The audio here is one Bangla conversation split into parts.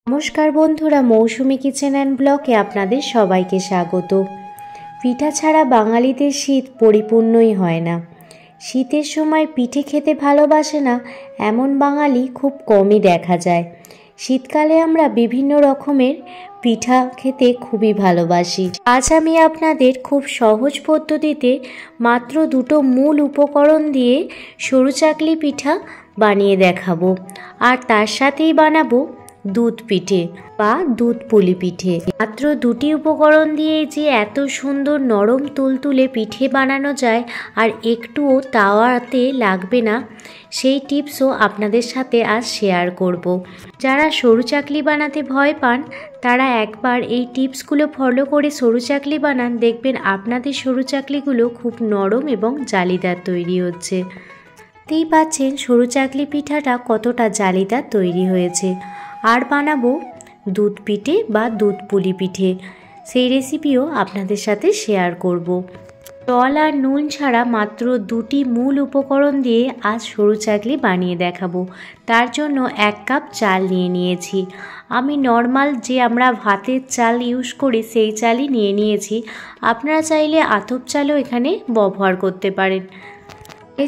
নমস্কার বন্ধুরা, মৌসুমি কিচেন অ্যান্ড ব্লগে আপনাদের সবাইকে স্বাগত। পিঠা ছাড়া বাঙালিদের শীত পরিপূর্ণই হয় না। শীতের সময় পিঠে খেতে ভালোবাসে না এমন বাঙালি খুব কমই দেখা যায়। শীতকালে আমরা বিভিন্ন রকমের পিঠা খেতে খুবই ভালোবাসি। আজ আমি আপনাদের খুব সহজ পদ্ধতিতে মাত্র দুটো মূল উপকরণ দিয়ে সরু চাকলি পিঠা বানিয়ে দেখাবো, আর তার সাথেই বানাবো দুধ পিঠে বা দুধ পুলি পিঠে। মাত্র দুটি উপকরণ দিয়ে যে এত সুন্দর নরম তুলতুলে পিঠে বানানো যায় আর একটুও তাওয়াতে লাগবে না, সেই টিপসও আপনাদের সাথে আজ শেয়ার করব। যারা সরু চাকলি বানাতে ভয় পান তারা একবার এই টিপসগুলো ফলো করে সরু চাকলি বানান, দেখবেন আপনাদের সরু চাকলিগুলো খুব নরম এবং জালিদার তৈরি হচ্ছে। দেখতেই পাচ্ছেন সরু চাকলি পিঠাটা কতটা জালিদার তৈরি হয়েছে। আর বানাবো দুধ পিঠে বা দুধ পুলি পিঠে, সেই রেসিপিও আপনাদের সাথে শেয়ার করব। জল আর নুন ছাড়া মাত্র দুটি মূল উপকরণ দিয়ে আজ সরু চাকলি বানিয়ে দেখাবো। তার জন্য 1 কাপ চাল নিয়ে নিয়েছি। আমি নর্মাল যে আমরা ভাতের চাল ইউজ করি সেই চালই নিয়ে নিয়েছি। আপনারা চাইলে আতপ চালও এখানে ব্যবহার করতে পারেন।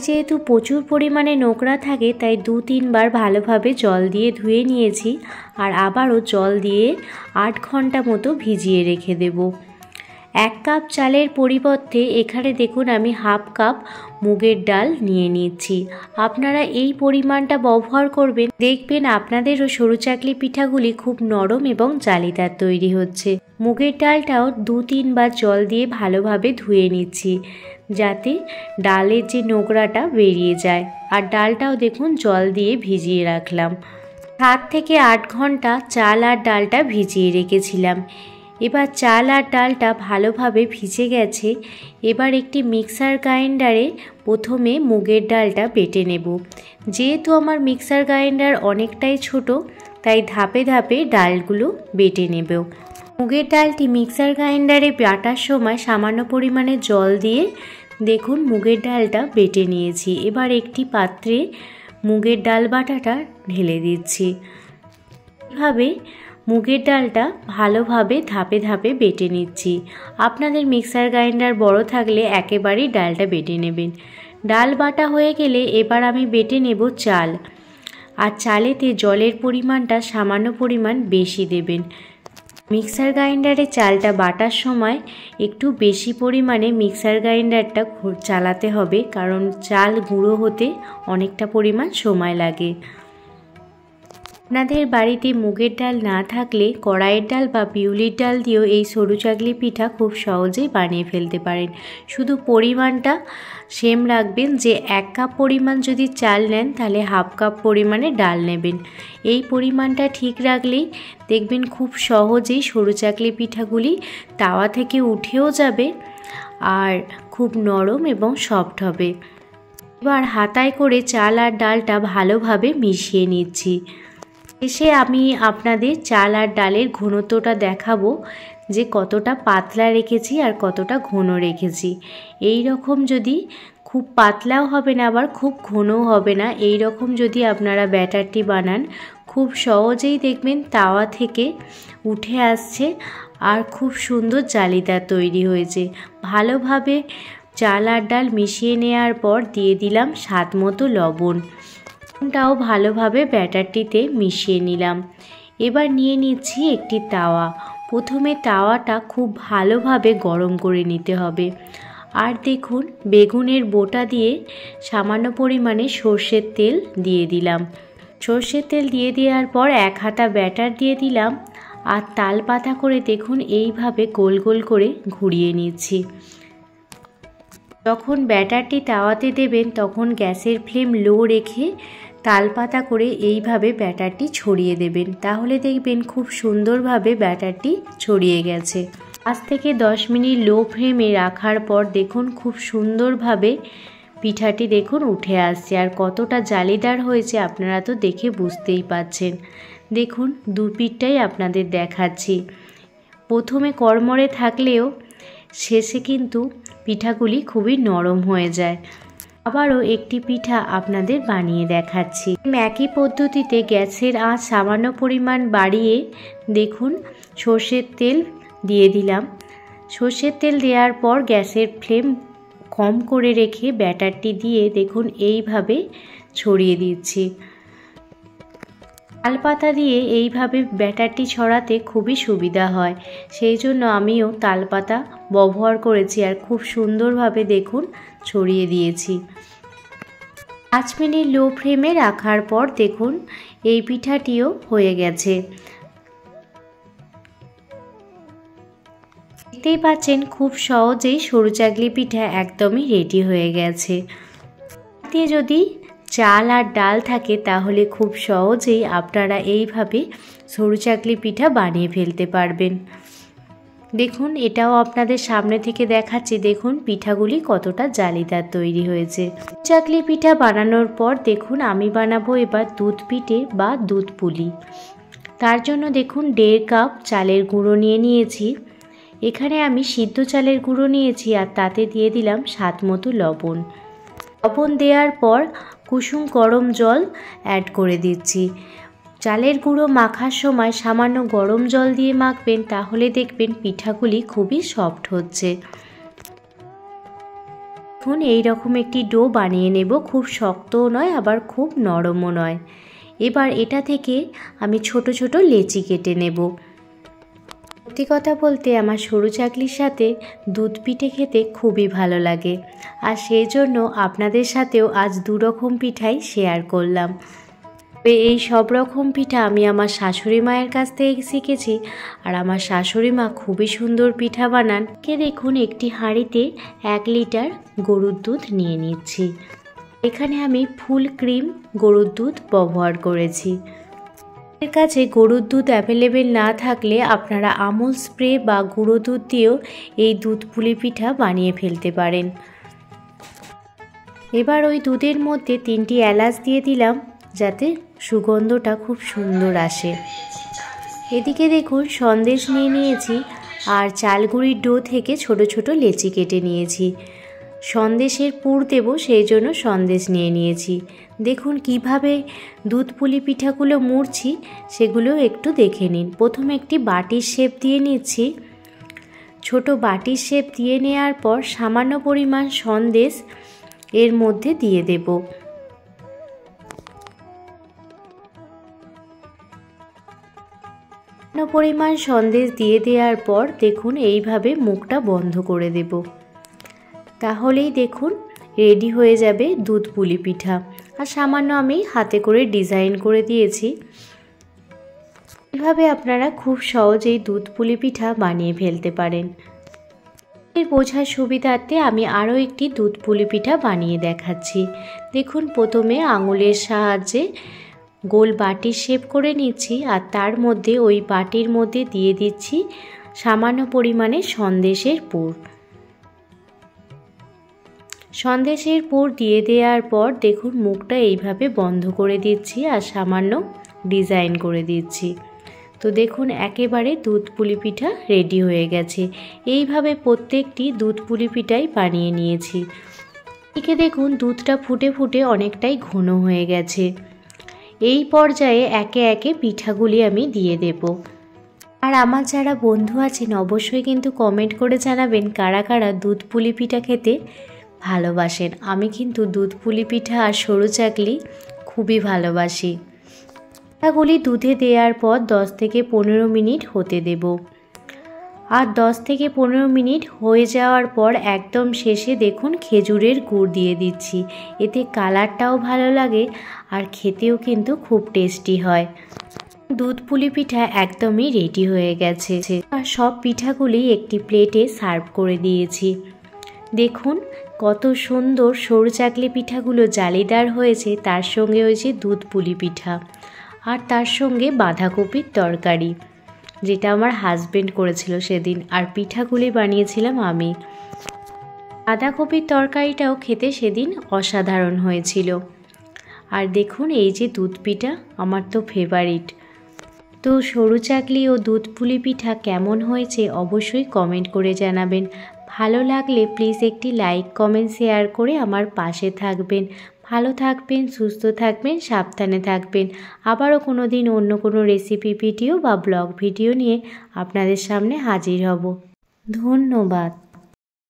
যেহেতু প্রচুর পরিমাণে নোংরা থাকে তাই 2-3 বার ভালোভাবে জল দিয়ে ধুয়ে নিয়েছি, আর আবারও জল দিয়ে 8 ঘন্টা মতো ভিজিয়ে রেখে দেব। 1 কাপ চালের পরিবর্তে এখানে দেখুন আমি 1/2 কাপ মুগের ডাল নিয়ে নিচ্ছি। আপনারা এই পরিমাণটা ব্যবহার করবেন, দেখবেন আপনাদেরও সরু চাকলি পিঠাগুলি খুব নরম এবং জালিদার তৈরি হচ্ছে। মুগের ডালটাও 2-3 বার জল দিয়ে ভালোভাবে ধুয়ে নিচ্ছি, যাতে ডালের যে নোংরাটা বেরিয়ে যায়। আর ডালটাও দেখুন জল দিয়ে ভিজিয়ে রাখলাম। 7 থেকে 8 ঘন্টা চাল আর ডালটা ভিজিয়ে রেখেছিলাম। এবার চাল আর ডালটা ভালোভাবে ভিজে গেছে। এবার একটি মিক্সার গ্রাইন্ডারে প্রথমে মুগের ডালটা বেটে নেব। যেহেতু আমার মিক্সার গ্রাইন্ডার অনেকটাই ছোট, তাই ধাপে ধাপে ডালগুলো বেটে নেব। মুগের ডালটি মিক্সার গ্রাইন্ডারে বাটার সময় সামান্য পরিমাণে জল দিয়ে দেখুন মুগের ডালটা বেটে নিয়েছি। এবার একটি পাত্রে মুগের ডাল বাটাটা ঢেলে দিচ্ছি। এভাবে মুগের ডালটা ভালোভাবে ধাপে ধাপে বেটে নিচ্ছি। আপনাদের মিক্সার গ্রাইন্ডার বড় থাকলে একেবারেই ডালটা বেটে নেবেন। ডাল বাটা হয়ে গেলে এবার আমি বেটে নেব চাল। আর চালেতে জলের পরিমাণটা সামান্য পরিমাণ বেশি দেবেন। মিক্সার গ্রাইন্ডারে চালটা বাটার সময় একটু বেশি পরিমাণে মিক্সার গ্রাইন্ডারটা চালাতে হবে, কারণ চাল গুঁড়ো হতে অনেকটা পরিমাণ সময় লাগে। আপনাদের বাড়িতে মুগের ডাল না থাকলে কড়াইয়ের ডাল বা বিউলির ডাল দিয়েও এই সরু চাকলি পিঠা খুব সহজেই বানিয়ে ফেলতে পারেন। শুধু পরিমাণটা সেম রাখবেন, যে 1 কাপ পরিমাণ যদি চাল নেন তাহলে 1/2 কাপ পরিমাণে ডাল নেবেন। এই পরিমাণটা ঠিক রাখলেই দেখবেন খুব সহজেই সরু চাকলি পিঠাগুলি তাওয়া থেকে উঠেও যাবে আর খুব নরম এবং সফট হবে। এবার হাতায় করে চাল আর ডালটা ভালোভাবে মিশিয়ে নিচ্ছি। শেষে আমি আপনাদের চাল আর ডালের ঘনত্বটা দেখাবো, যে কতটা পাতলা রেখেছি আর কতটা ঘন রেখেছি। এই রকম যদি খুব পাতলাও হবে না আবার খুব ঘনও হবে না, এই রকম যদি আপনারা ব্যাটারটি বানান খুব সহজেই দেখবেন তাওয়া থেকে উঠে আসছে আর খুব সুন্দর জালিদার তৈরি হয়েছে। ভালোভাবে চাল আর ডাল মিশিয়ে নেওয়ার পর দিয়ে দিলাম স্বাদ মতো লবণ। লবণটাও ভালোভাবে ব্যাটারটিতে মিশিয়ে নিলাম। এবার নিয়ে নিচ্ছি একটি তাওয়া। প্রথমে তাওয়াটা খুব ভালোভাবে গরম করে নিতে হবে। আর দেখুন বেগুনের বোটা দিয়ে সামান্য পরিমাণে সর্ষের তেল দিয়ে দিলাম। সর্ষের তেল দিয়ে দেওয়ার পর 1 হাতা ব্যাটার দিয়ে দিলাম, আর তাল পাতা করে দেখুন এইভাবে গোল গোল করে ঘুরিয়ে নিচ্ছি। যখন ব্যাটারটি তাওয়াতে দেবেন তখন গ্যাসের ফ্লেম লো রেখে তালপাতা করে এইভাবে ব্যাটারটি ছড়িয়ে দেবেন, তাহলে দেখবেন খুব সুন্দরভাবে ব্যাটারটি ছড়িয়ে গেছে। 5 থেকে 10 মিনিট লো ফ্লেমে রাখার পর দেখুন খুব সুন্দরভাবে পিঠাটি দেখুন উঠে আসছে, আর কতটা জালিদার হয়েছে আপনারা তো দেখে বুঝতেই পাচ্ছেন। দেখুন দু পিঠটাই আপনাদের দেখাচ্ছি। প্রথমে কড়মড়ে থাকলেও শেষে কিন্তু পিঠাগুলি খুবই নরম হয়ে যায়। আবারও একটি পিঠা আপনাদের বানিয়ে দেখাচ্ছি। একই পদ্ধতিতে গ্যাসের আঁচ সামান্য পরিমাণ বাড়িয়ে দেখুন সর্ষের তেল দিয়ে দিলাম। সর্ষের তেল দেওয়ার পর গ্যাসের ফ্লেম কম করে রেখে ব্যাটারটি দিয়ে দেখুন এইভাবে ছড়িয়ে দিচ্ছি। তালপাতা দিয়ে এইভাবে ব্যাটারটি ছড়াতে খুবই সুবিধা হয়, সেই জন্য আমিও তালপাতা ব্যবহার করেছি আর খুব সুন্দরভাবে দেখুন ছড়িয়ে দিয়েছি। 5 মিনিট লো ফ্লেমে রাখার পর দেখুন এই পিঠাটিও হয়ে গেছে। দেখতেই পাচ্ছেন খুব সহজেই সরু চাকলি পিঠা একদমই রেডি হয়ে গেছে। দিয়ে যদি চাল আর ডাল থাকে তাহলে খুব সহজেই আপনারা এইভাবে সরু চাকলি পিঠা বানিয়ে ফেলতে পারবেন। দেখুন এটাও আপনাদের সামনে থেকে দেখাচ্ছি, দেখুন পিঠাগুলি কতটা জালিদার তৈরি হয়েছে। চাকলি পিঠা বানানোর পর দেখুন আমি বানাবো এবার দুধ পিঠে বা দুধ পুলি। তার জন্য দেখুন 1.5 কাপ চালের গুঁড়ো নিয়েছি। এখানে আমি সিদ্ধ চালের গুঁড়ো নিয়েছি আর তাতে দিয়ে দিলাম স্বাদ মতো লবণ। লবণ দেওয়ার পর কুসুম গরম জল অ্যাড করে দিচ্ছি। চালের গুঁড়ো মাখার সময় সামান্য গরম জল দিয়ে মাখবেন, তাহলে দেখবেন পিঠাগুলি খুবই সফট হচ্ছে। এখন এইরকম একটি ডো বানিয়ে নেব, খুব শক্তও নয় আবার খুব নরমও নয়। এবার এটা থেকে আমি ছোট ছোট লেচি কেটে নেব। সত্যি কথা বলতে আমার সরু চাকলির সাথে দুধ পিঠে খেতে খুবই ভালো লাগে, আর সেই জন্য আপনাদের সাথেও আজ 2 রকম পিঠাই শেয়ার করলাম। এই সব রকম পিঠা আমি আমার শাশুড়ি মায়ের কাছ থেকে শিখেছি, আর আমার শাশুড়ি মা খুবই সুন্দর পিঠা বানান। দেখুন একটি হাঁড়িতে 1 লিটার গরুর দুধ নিয়ে নিচ্ছি। এখানে আমি ফুল ক্রিম গরুর দুধ ব্যবহার করেছি। এর কাছে গরুর দুধ অ্যাভেলেবেল না থাকলে আপনারা আমুল স্প্রে বা গুঁড়ো দুধ দিয়েও এই দুধ পুলি পিঠা বানিয়ে ফেলতে পারেন। এবার ওই দুধের মধ্যে 3টি এলাচ দিয়ে দিলাম যাতে সুগন্ধটা খুব সুন্দর আসে। এদিকে দেখুন সন্দেশ নিয়ে নিয়েছি আর চালগুড়ির ডো থেকে ছোট ছোট লেচি কেটে নিয়েছি। সন্দেশের পুর দেব সেই জন্য সন্দেশ নিয়ে নিয়েছি। দেখুন কিভাবে দুধ পুলি পিঠাগুলো মুড়ছি সেগুলো একটু দেখে নিন। প্রথমে একটি বাটির শেপ দিয়ে নিচ্ছি। ছোট বাটির শেপ দিয়ে নেওয়ার পর সামান্য পরিমাণ সন্দেশ এর মধ্যে দিয়ে দেব। পরিমাণ সন্দেশ দিয়ে দেওয়ার পর দেখুন এইভাবে মুখটা বন্ধ করে দেব, তাহলেই দেখুন রেডি হয়ে যাবে দুধ পুলি পিঠা। আর সামান্য আমি হাতে করে ডিজাইন করে দিয়েছি। এভাবে আপনারা খুব সহজেই দুধ পুলি পিঠা বানিয়ে ফেলতে পারেন। এর বোঝার সুবিধার্থে আমি আরও একটি দুধ পুলি পিঠা বানিয়ে দেখাচ্ছি। দেখুন প্রথমে আঙুলের সাহায্যে গোল বাটির শেপ করে নিচ্ছি আর তার মধ্যে ওই বাটির মধ্যে দিয়ে দিচ্ছি সামান্য পরিমাণে সন্দেশের পুর। সন্দেশের পুর দিয়ে দেওয়ার পর দেখুন মুখটা এইভাবে বন্ধ করে দিচ্ছি আর সামান্য ডিজাইন করে দিচ্ছি। তো দেখুন একেবারে দুধ পুলি পিঠা রেডি হয়ে গেছে। এইভাবে প্রত্যেকটি দুধ পুলি পিঠাই বানিয়ে নিয়েছি। এদিকে দেখুন দুধটা ফুটে ফুটে অনেকটাই ঘন হয়ে গেছে। এই পর্যায়ে একে একে পিঠাগুলি আমি দিয়ে দেব। আর আমার যারা বন্ধু আছেন অবশ্যই কিন্তু কমেন্ট করে জানাবেন কারা কারা দুধ পুলি পিঠা খেতে ভালোবাসেন। আমি কিন্তু দুধ পুলি পিঠা আর সরু চাকলি খুবই ভালোবাসি। পিঠাগুলি দুধে দেওয়ার পর 10 থেকে 15 মিনিট হতে দেব। আর 10 থেকে 15 মিনিট হয়ে যাওয়ার পর একদম শেষে দেখুন খেজুরের গুড় দিয়ে দিচ্ছি। এতে কালারটাও ভালো লাগে আর খেতেও কিন্তু খুব টেস্টি হয়। দুধ পুলি পিঠা একদমই রেডি হয়ে গেছে। আর সব পিঠাগুলি একটি প্লেটে সার্ভ করে দিয়েছি। দেখুন কত সুন্দর সরু চাকলি পিঠাগুলো জালিদার হয়েছে, তার সঙ্গে হয়েছে দুধ পুলি পিঠা আর তার সঙ্গে বাঁধাকপির তরকারি, যেটা আমার হাজবেন্ড করেছিল সেদিন, আর পিঠাগুলি বানিয়েছিলাম আমি। বাঁধাকপির তরকারিটাও খেতে সেদিন অসাধারণ হয়েছিল। আর দেখুন এই যে দুধ পিঠা আমার তো ফেভারিট। তো সরু চাকলি ও দুধ পুলি পিঠা কেমন হয়েছে অবশ্যই কমেন্ট করে জানাবেন। ভালো লাগলে প্লিজ একটি লাইক কমেন্ট শেয়ার করে আমার পাশে থাকবেন। ভালো থাকবেন, সুস্থ থাকবেন, সাবধানে থাকবেন। আবারও কোনো দিন অন্য কোনো রেসিপি ভিডিও বা ব্লগ ভিডিও নিয়ে আপনাদের সামনে হাজির হব। ধন্যবাদ।